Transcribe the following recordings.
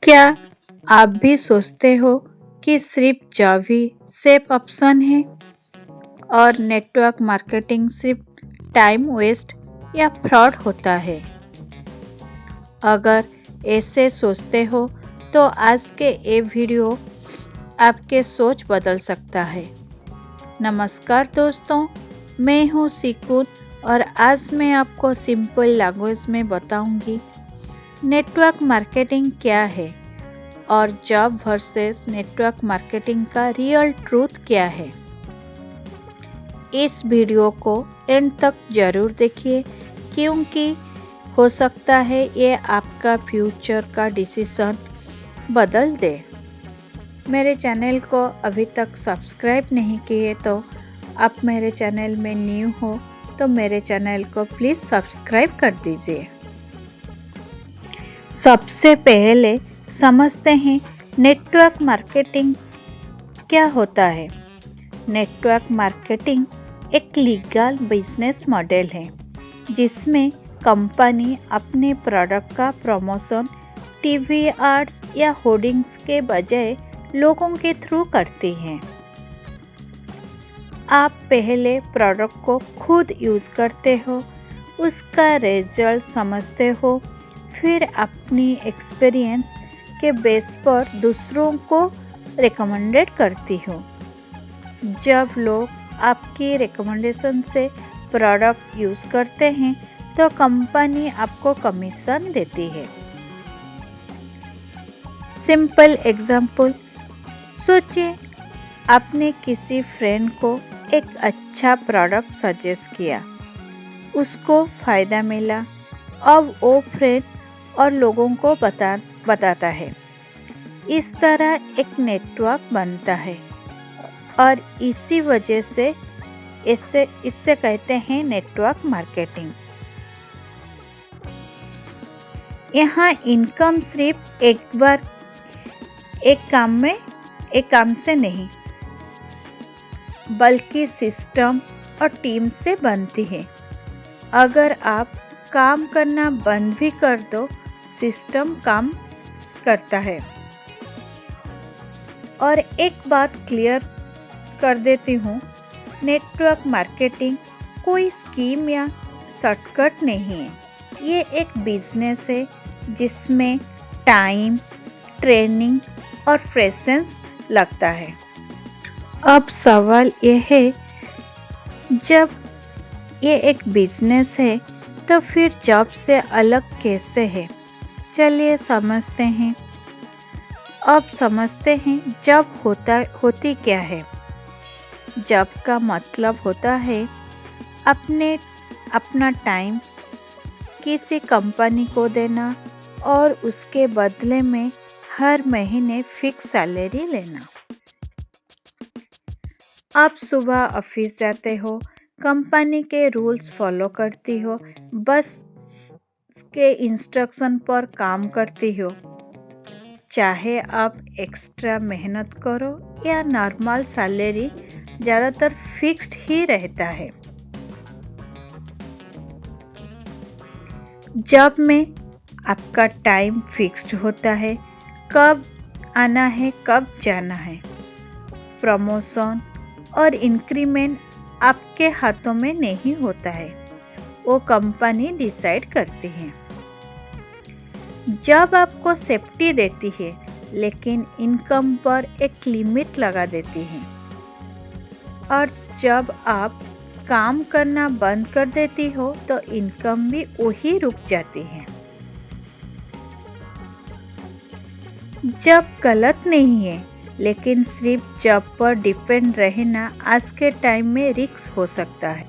क्या आप भी सोचते हो कि सिर्फ जॉब ही सेफ ऑप्शन है और नेटवर्क मार्केटिंग सिर्फ टाइम वेस्ट या फ्रॉड होता है? अगर ऐसे सोचते हो तो आज के ये वीडियो आपके सोच बदल सकता है। नमस्कार दोस्तों, मैं हूँ सिकुन और आज मैं आपको सिंपल लैंग्वेज में बताऊंगी नेटवर्क मार्केटिंग क्या है और जॉब वर्सेस नेटवर्क मार्केटिंग का रियल ट्रूथ क्या है। इस वीडियो को एंड तक ज़रूर देखिए क्योंकि हो सकता है ये आपका फ्यूचर का डिसीजन बदल दे। मेरे चैनल को अभी तक सब्सक्राइब नहीं किए तो आप मेरे चैनल में न्यू हो तो मेरे चैनल को प्लीज़ सब्सक्राइब कर दीजिए। सबसे पहले समझते हैं नेटवर्क मार्केटिंग क्या होता है। नेटवर्क मार्केटिंग एक लीगल बिजनेस मॉडल है जिसमें कंपनी अपने प्रोडक्ट का प्रमोशन टीवी एड्स या होर्डिंग्स के बजाय लोगों के थ्रू करती है। आप पहले प्रोडक्ट को खुद यूज़ करते हो, उसका रिजल्ट समझते हो, फिर अपनी एक्सपीरियंस के बेस पर दूसरों को रिकमेंडेड करती हो। जब लोग आपकी रिकमेंडेशन से प्रोडक्ट यूज़ करते हैं तो कंपनी आपको कमीशन देती है। सिंपल एग्जाम्पल सोचिए, आपने किसी फ्रेंड को एक अच्छा प्रोडक्ट सजेस्ट किया, उसको फ़ायदा मिला, अब वो फ्रेंड और लोगों को बताता है। इस तरह एक नेटवर्क बनता है और इसी वजह से इससे कहते हैं नेटवर्क मार्केटिंग। यहाँ इनकम सिर्फ एक काम से नहीं बल्कि सिस्टम और टीम से बनती है। अगर आप काम करना बंद भी कर दो, सिस्टम काम करता है। और एक बात क्लियर कर देती हूँ, नेटवर्क मार्केटिंग कोई स्कीम या शॉर्टकट नहीं है। ये एक बिजनेस है जिसमें टाइम, ट्रेनिंग और प्रेजेंस लगता है। अब सवाल ये है, जब ये एक बिजनेस है तो फिर जॉब से अलग कैसे है? चलिए समझते हैं। अब समझते हैं जॉब होती क्या है। जॉब का मतलब होता है अपना टाइम किसी कंपनी को देना और उसके बदले में हर महीने फिक्स सैलरी लेना। आप सुबह ऑफिस जाते हो, कंपनी के रूल्स फॉलो करती हो, बस के इंस्ट्रक्शन पर काम करती हो। चाहे आप एक्स्ट्रा मेहनत करो या नॉर्मल सैलरी, ज़्यादातर फिक्स्ड ही रहता है। जॉब में आपका टाइम फिक्स्ड होता है, कब आना है कब जाना है। प्रमोशन और इंक्रीमेंट आपके हाथों में नहीं होता है, वो कंपनी डिसाइड करती है। जॉब आपको सेफ्टी देती है लेकिन इनकम पर एक लिमिट लगा देती है। और जब आप काम करना बंद कर देती हो तो इनकम भी वही रुक जाती है। जॉब गलत नहीं है, लेकिन सिर्फ जॉब पर डिपेंड रहना आज के टाइम में रिस्क हो सकता है।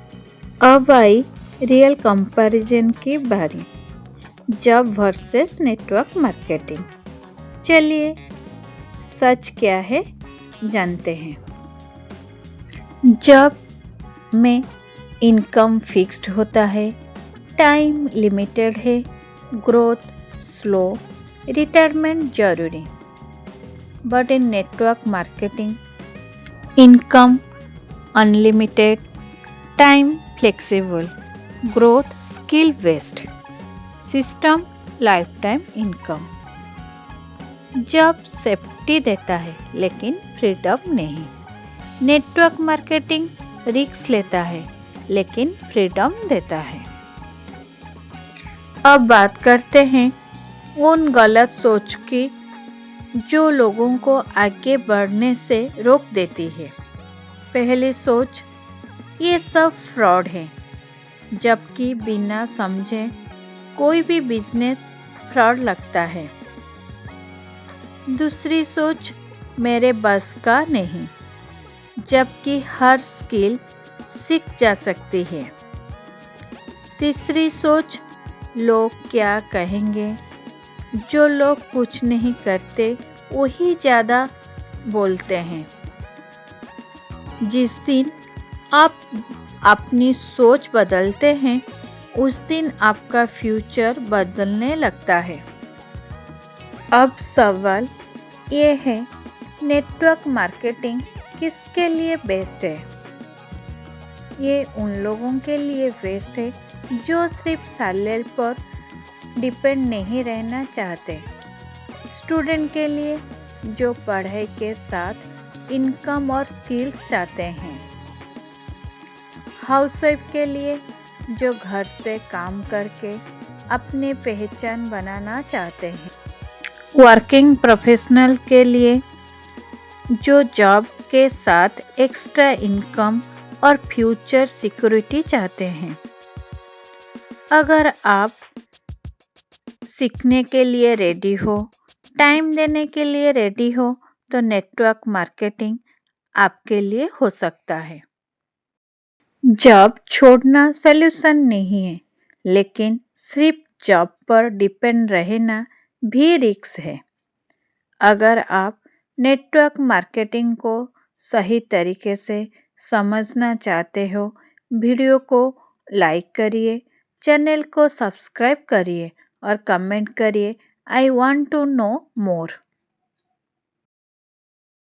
अब आई रियल कंपैरिजन की बारी, जॉब वर्सेस नेटवर्क मार्केटिंग। चलिए सच क्या है जानते हैं। जॉब में इनकम फिक्स्ड होता है, टाइम लिमिटेड है, ग्रोथ स्लो, रिटायरमेंट जरूरी। But in network marketing income unlimited, time flexible, growth skill based, system life time income. Job safety देता है लेकिन फ्रीडम नहीं। नेटवर्क मार्केटिंग रिस्क लेता है लेकिन फ्रीडम देता है। अब बात करते हैं उन गलत सोच की जो लोगों को आगे बढ़ने से रोक देती है। पहली सोच, ये सब फ्रॉड है, जबकि बिना समझे कोई भी बिजनेस फ्रॉड लगता है। दूसरी सोच, मेरे बस का नहीं, जबकि हर स्किल सीख जा सकती है। तीसरी सोच, लोग क्या कहेंगे, जो लोग कुछ नहीं करते वही ज़्यादा बोलते हैं। जिस दिन आप अपनी सोच बदलते हैं उस दिन आपका फ्यूचर बदलने लगता है। अब सवाल ये है, नेटवर्क मार्केटिंग किसके लिए बेस्ट है? ये उन लोगों के लिए बेस्ट है जो सिर्फ सैलरी पर डिपेंड नहीं रहना चाहते। स्टूडेंट के लिए जो पढ़ाई के साथ इनकम और स्किल्स चाहते हैं। हाउसवाइफ के लिए जो घर से काम करके अपनी पहचान बनाना चाहते हैं। वर्किंग प्रोफेशनल के लिए जो जॉब के साथ एक्स्ट्रा इनकम और फ्यूचर सिक्योरिटी चाहते हैं। अगर आप सीखने के लिए रेडी हो, टाइम देने के लिए रेडी हो, तो नेटवर्क मार्केटिंग आपके लिए हो सकता है। जॉब छोड़ना सल्यूशन नहीं है, लेकिन सिर्फ जॉब पर डिपेंड रहना भी रिस्क है। अगर आप नेटवर्क मार्केटिंग को सही तरीके से समझना चाहते हो, वीडियो को लाइक करिए, चैनल को सब्सक्राइब करिए और कमेंट करिए, I want to know more.